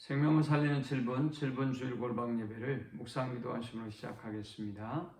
생명을 살리는 7분 주일 골방 예배를 묵상 기도하심으로 시작하겠습니다.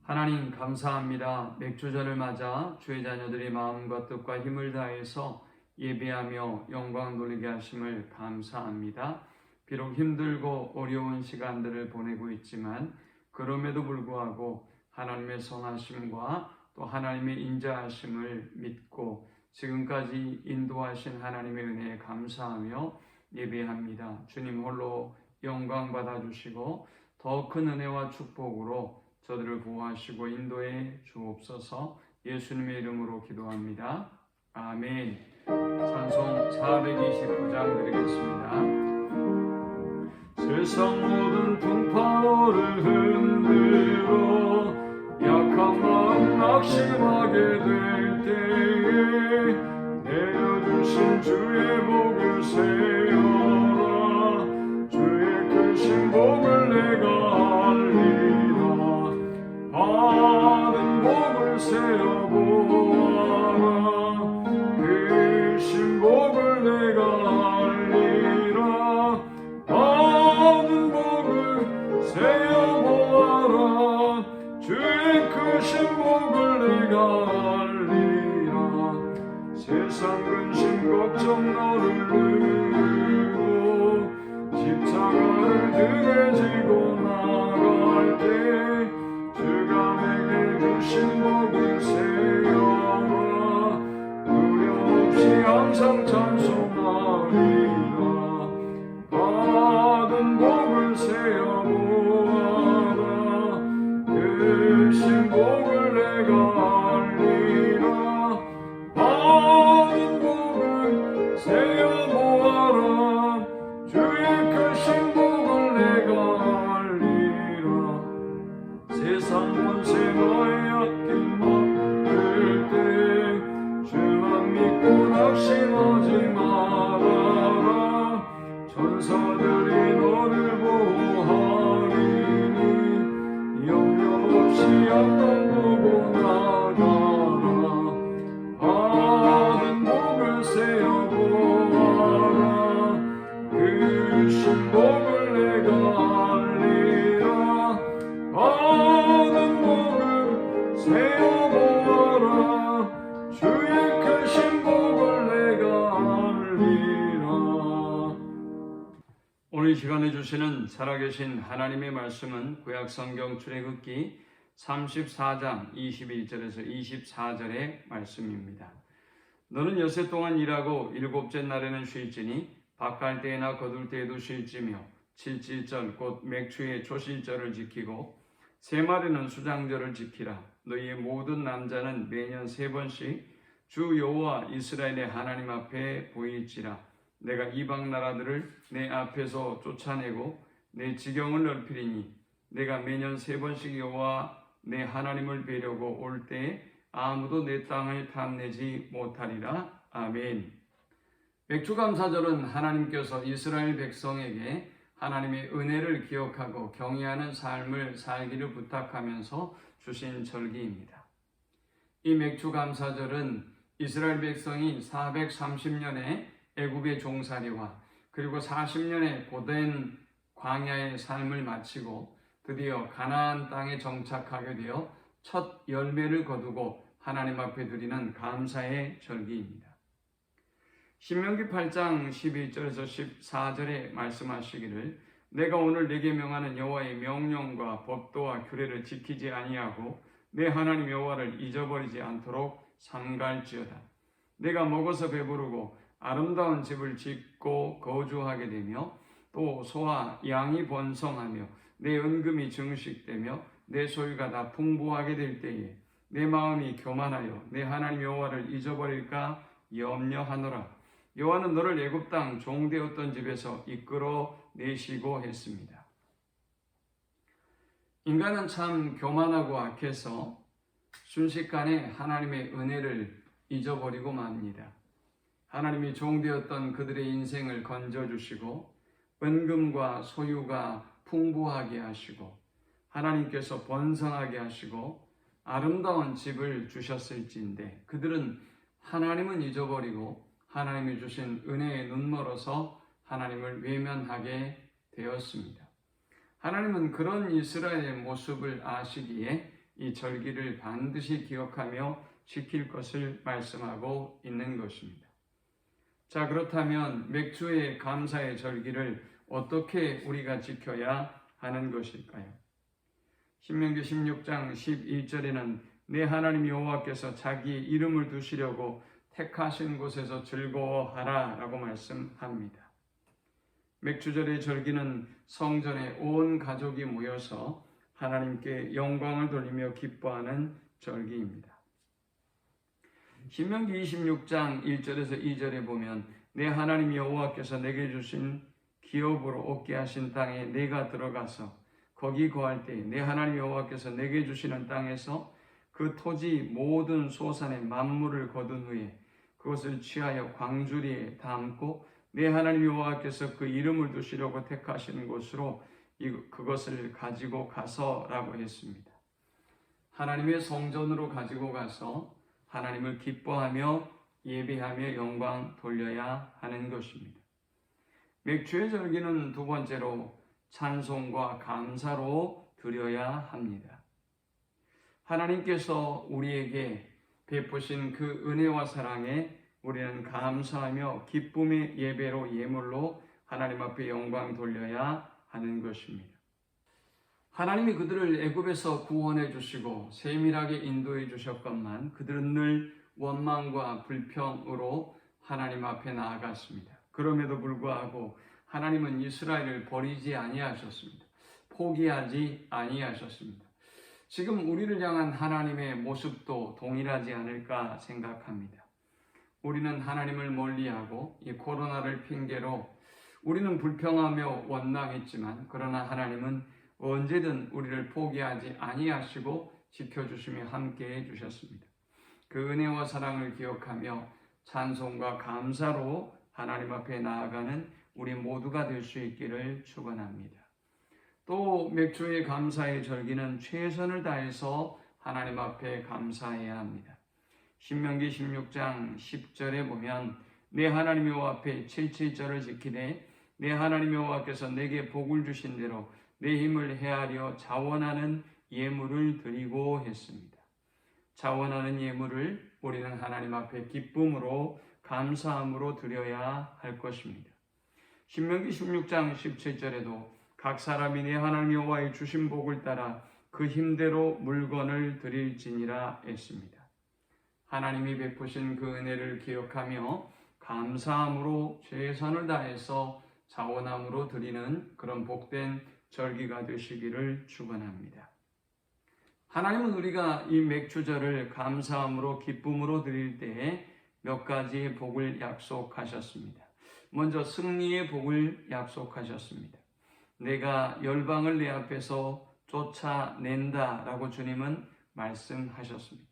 하나님 감사합니다. 맥주절을 맞아 주의 자녀들이 마음과 뜻과 힘을 다해서 예배하며 영광 돌리게 하심을 감사합니다. 비록 힘들고 어려운 시간들을 보내고 있지만 그럼에도 불구하고 하나님의 선하심과 또 하나님의 인자하심을 믿고 지금까지 인도하신 하나님의 은혜에 감사하며 예배합니다. 주님 홀로 영광 받아주시고 더 큰 은혜와 축복으로 저들을 보호하시고 인도해 주옵소서. 예수님의 이름으로 기도합니다. 아멘. 찬송 429장 드리겠습니다. 세상 모든 풍파를 흔들어 약한 마음 낙심하게 될 때에 내려주신 주의 복을 세어라. 주의 크신 복을 내가 알리라. 받은 복을 세어보아라. 크신 복을 내가 알리라. 받은 복을 세어보아라. 주의 크신 복을 내가 알리라. 세상 근심 걱정 너를 들고 십자가를 등에 지고 나갈 때 주가 내게 주신 복을 세어라. 두려움없이 항상 찬송하리라. 받은 복을 세어보아라. 크신 복을 내가 알리라. 받은 복을 세어보아라. 주의 크신 복을 내가 알리라. 세상 권세 너의 앞길 막을 때 주만 믿고 낙심하지 말아라. 천사들이 너를 보호하리니 염려 없이 앞만 보고 나가라. 받은 복을 세어보아라. 크신 복을 내가 알리라. 받은 복을 세어보아라. 주의 크신 복을 내가 알리라. 오늘 시간에 주시는 살아계신 하나님의 말씀은 구약성경 출애굽기 34장 21절에서 24절의 말씀입니다. 너는 여세 동안 일하고 일곱째 날에는 쉴지니 밭갈 때나 거둘 때에도 쉴지며 칠칠절 곧 맥추의 초실절을 지키고 세 마리는 수장절을 지키라. 너희의 모든 남자는 매년 3번씩 주 여호와 이스라엘의 하나님 앞에 보일지라. 내가 이방 나라들을 내 앞에서 쫓아내고 내 지경을 넓히리니 내가 매년 3번씩 여호와 내 하나님을 뵈려고 올 때에 아무도 내 땅을 탐내지 못하리라. 아멘. 맥주감사절은 하나님께서 이스라엘 백성에게 하나님의 은혜를 기억하고 경외하는 삶을 살기를 부탁하면서 주신 절기입니다. 이 맥주감사절은 이스라엘 백성이 430년의 애굽의 종살이와 그리고 40년의 고된 광야의 삶을 마치고 드디어 가나안 땅에 정착하게 되어 첫 열매를 거두고 하나님 앞에 드리는 감사의 절기입니다. 신명기 8장 11절에서 14절에 말씀하시기를 내가 오늘 네게 명하는 여호와의 명령과 법도와 규례를 지키지 아니하고 내 하나님 여호와를 잊어버리지 않도록 삼갈지어다. 내가 먹어서 배부르고 아름다운 집을 짓고 거주하게 되며 또 소와 양이 번성하며 내 은금이 증식되며 내 소유가 다 풍부하게 될 때에 내 마음이 교만하여 내 하나님 여호와를 잊어버릴까 염려하노라. 여호와는 너를 애굽 땅 종되었던 집에서 이끌어 내시고 했습니다. 인간은 참 교만하고 악해서 순식간에 하나님의 은혜를 잊어버리고 맙니다. 하나님이 종되었던 그들의 인생을 건져주시고 은금과 소유가 풍부하게 하시고 하나님께서 번성하게 하시고 아름다운 집을 주셨을지인데 그들은 하나님은 잊어버리고 하나님이 주신 은혜에 눈멀어서 하나님을 외면하게 되었습니다. 하나님은 그런 이스라엘의 모습을 아시기에 이 절기를 반드시 기억하며 지킬 것을 말씀하고 있는 것입니다. 자, 그렇다면 맥주의 감사의 절기를 어떻게 우리가 지켜야 하는 것일까요? 신명기 16장 11절에는 내 하나님 여호와께서 자기 이름을 두시려고 택하신 곳에서 즐거워하라 라고 말씀합니다. 맥주절의 절기는 성전에 온 가족이 모여서 하나님께 영광을 돌리며 기뻐하는 절기입니다. 신명기 26장 1절에서 2절에 보면 내 하나님 여호와께서 내게 주신 기업으로 얻게 하신 땅에 내가 들어가서 거기 거할 때에 내 하나님 여호와께서 내게 주시는 땅에서 그 토지 모든 소산의 만물을 거둔 후에 그것을 취하여 광주리에 담고 내 하나님 여호와께서 그 이름을 두시려고 택하시는 곳으로 그것을 가지고 가서라고 했습니다. 하나님의 성전으로 가지고 가서 하나님을 기뻐하며 예배하며 영광 돌려야 하는 것입니다. 맥주의 절기는 두 번째로 찬송과 감사로 드려야 합니다. 하나님께서 우리에게 베푸신 그 은혜와 사랑에 우리는 감사하며 기쁨의 예배로 예물로 하나님 앞에 영광 돌려야 하는 것입니다. 하나님이 그들을 애굽에서 구원해 주시고 세밀하게 인도해 주셨건만 그들은 늘 원망과 불평으로 하나님 앞에 나아갔습니다. 그럼에도 불구하고 하나님은 이스라엘을 버리지 아니하셨습니다. 포기하지 아니하셨습니다. 지금 우리를 향한 하나님의 모습도 동일하지 않을까 생각합니다. 우리는 하나님을 멀리하고 이 코로나를 핑계로 우리는 불평하며 원망했지만 그러나 하나님은 언제든 우리를 포기하지 아니하시고 지켜주시며 함께해 주셨습니다. 그 은혜와 사랑을 기억하며 찬송과 감사로 하나님 앞에 나아가는 우리 모두가 될 수 있기를 축원합니다. 또 맥주의 감사의 절기는 최선을 다해서 하나님 앞에 감사해야 합니다. 신명기 16장 10절에 보면 내 하나님 여호와 앞에 7절을 지키되 내 하나님 여호와께서 내게 복을 주신 대로 내 힘을 헤아려 자원하는 예물을 드리고 했습니다. 자원하는 예물을 우리는 하나님 앞에 기쁨으로 감사함으로 드려야 할 것입니다. 신명기 16장 17절에도 각 사람이 내 하나님 여호와의 주신 복을 따라 그 힘대로 물건을 드릴지니라 했습니다. 하나님이 베푸신 그 은혜를 기억하며 감사함으로 최선을 다해서 자원함으로 드리는 그런 복된 절기가 되시기를 축원합니다. 하나님은 우리가 이 맥주절을 감사함으로 기쁨으로 드릴 때에 몇 가지의 복을 약속하셨습니다. 먼저 승리의 복을 약속하셨습니다. 내가 열방을 내 앞에서 쫓아낸다 라고 주님은 말씀하셨습니다.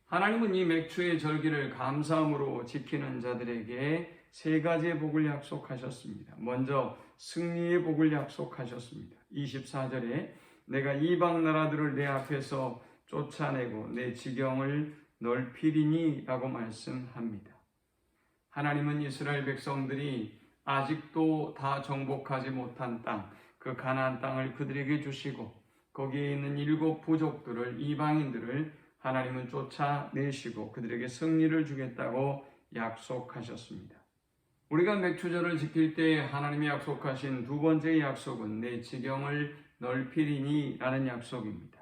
하나님은 이 맥주의 절기를 감사함으로 지키는 자들에게 세 가지의 복을 약속하셨습니다. 먼저 승리의 복을 약속하셨습니다. 24절에 내가 이방 나라들을 내 앞에서 쫓아내고 내 지경을 넓히리니 라고 말씀합니다. 하나님은 이스라엘 백성들이 아직도 다 정복하지 못한 땅, 그 가나안 땅을 그들에게 주시고 거기에 있는 7 부족들을 이방인들을 하나님은 쫓아내시고 그들에게 승리를 주겠다고 약속하셨습니다. 우리가 맥주절을 지킬 때 하나님이 약속하신 두 번째 약속은 내 지경을 넓히리니 라는 약속입니다.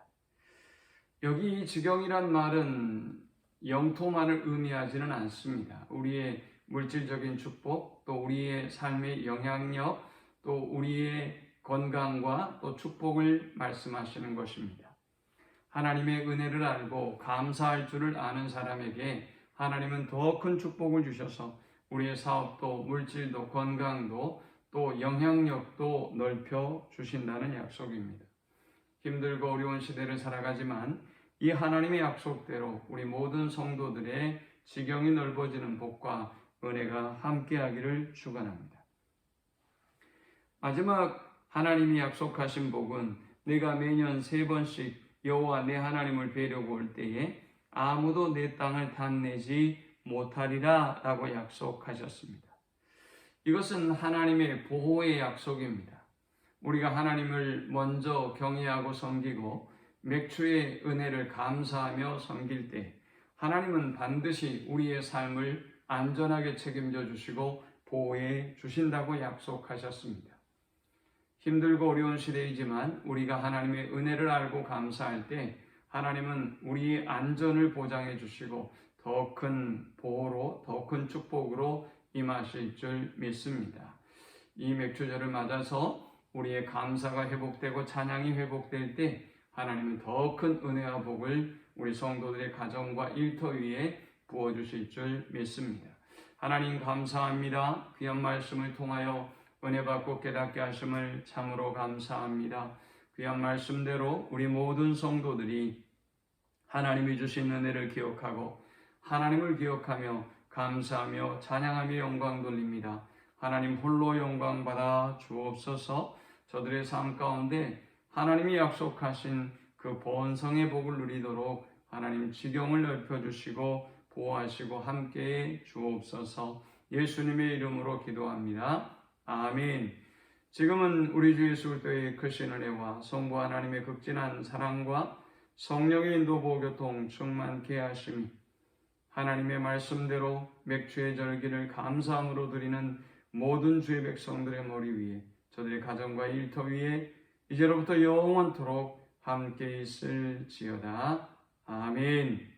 여기 지경이란 말은 영토만을 의미하지는 않습니다. 우리의 물질적인 축복, 또 우리의 삶의 영향력, 또 우리의 건강과 또 축복을 말씀하시는 것입니다. 하나님의 은혜를 알고 감사할 줄을 아는 사람에게 하나님은 더 큰 축복을 주셔서 우리의 사업도 물질도 건강도 또 영향력도 넓혀 주신다는 약속입니다. 힘들고 어려운 시대를 살아가지만 이 하나님의 약속대로 우리 모든 성도들의 지경이 넓어지는 복과 은혜가 함께하기를 축원합니다. 마지막 하나님이 약속하신 복은 내가 매년 3번씩 여호와 내 하나님을 뵈려고 올 때에 아무도 내 땅을 탐내지 못하리라 라고 약속하셨습니다. 이것은 하나님의 보호의 약속입니다. 우리가 하나님을 먼저 경외하고 섬기고 맥주의 은혜를 감사하며 섬길 때 하나님은 반드시 우리의 삶을 안전하게 책임져 주시고 보호해 주신다고 약속하셨습니다. 힘들고 어려운 시대이지만 우리가 하나님의 은혜를 알고 감사할 때 하나님은 우리의 안전을 보장해 주시고 더 큰 보호로, 더 큰 축복으로 임하실 줄 믿습니다. 이 맥주절을 맞아서 우리의 감사가 회복되고 찬양이 회복될 때 하나님은 더 큰 은혜와 복을 우리 성도들의 가정과 일터 위에 부어주실 줄 믿습니다. 하나님 감사합니다. 귀한 말씀을 통하여 은혜 받고 깨닫게 하심을 참으로 감사합니다. 귀한 말씀대로 우리 모든 성도들이 하나님이 주신 은혜를 기억하고 하나님을 기억하며 감사하며 찬양하며 영광 돌립니다. 하나님 홀로 영광 받아 주옵소서. 저들의 삶 가운데 하나님이 약속하신 그 본성의 복을 누리도록 하나님 지경을 넓혀주시고 보호하시고 함께해 주옵소서. 예수님의 이름으로 기도합니다. 아멘. 지금은 우리 주 예수 그리스도의 크신 은혜와 성부 하나님의 극진한 사랑과 성령의 인도 보교통 충만케 하심이 하나님의 말씀대로 맥주의 절기를 감사함으로 드리는 모든 주의 백성들의 머리 위에 저들의 가정과 일터 위에 이제로부터 영원토록 함께 있을지어다. 아멘.